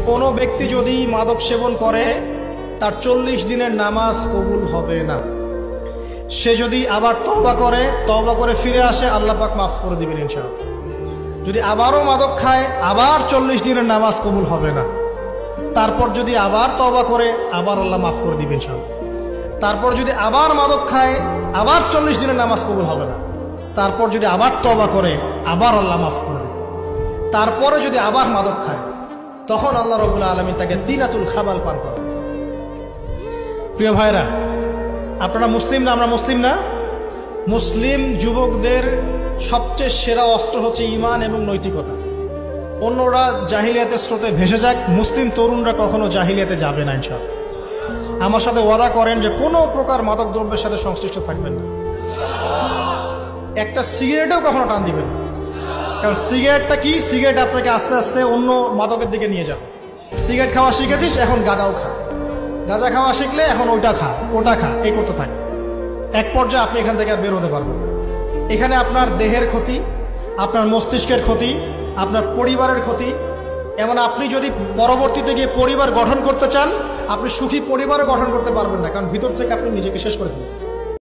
কোনো ব্যক্তি যদি মাদক সেবন করে তার 40 দিনের নামাজ কবুল হবে না। সে যদি আবার তওবা করে ফিরে আসে, আল্লাহ পাক মাফ করে দিবেন ইনশাআল্লাহ। যদি আবারও মাদক খায়, আবার 40 দিনের নামাজ কবুল হবে না। তারপর যদি আবার তওবা করে, আবার আল্লাহ মাফ করে দিবেন ইনশাআল্লাহ। তারপর যদি আবার মাদক খায়, আবার 40 দিনের নামাজ কবুল হবে না। তারপর যদি আবার তওবা করে, আবার আল্লাহ মাফ করে দিবেন। তারপরে যদি আবার মাদক খায়, তখন আল্লাহ রাব্বুল আলামিন তাকে তিনাতুল খাবাল পান করেন। প্রিয় ভাইরা, আপনারা মুসলিম না? আমরা মুসলিম না? মুসলিম যুবকদের সবচেয়ে সেরা অস্ত্র হচ্ছে ঈমান এবং নৈতিকতা। অন্যরা জাহিলিয়াতের স্রোতে ভেসে যাক, মুসলিম তরুণরা কখনো জাহিলিয়াতে যাবে না ইনশাআল্লাহ। আমার সাথে ওয়াদা করেন যে কোনো প্রকার মাদক দ্রব্যের সাথে সংশ্লিষ্ট থাকবেন না। একটা সিগারেটেও কখনো টান দিবেন না। কারণ সিগারেটটা কি? সিগারেট আপনাকে আস্তে আস্তে অন্য মাদকের দিকে নিয়ে যাবে। সিগারেট খাওয়া শিখেছিস, এখন গাঁজাও খা। গাঁজা খাওয়া শিখলে এখন ওটা খা, এই করতে থাকে। এক পর্যায়ে আপনি এখান থেকে আর বের হতে পারবেন না। এখানে আপনার দেহের ক্ষতি, আপনার মস্তিষ্কের ক্ষতি, আপনার পরিবারের ক্ষতি। এমন আপনি যদি পরবর্তীতে গিয়ে পরিবার গঠন করতে চান, আপনি সুখী পরিবারও গঠন করতে পারবেন না, কারণ ভিতর থেকে আপনি নিজেকে শেষ করে ফেলেছেন।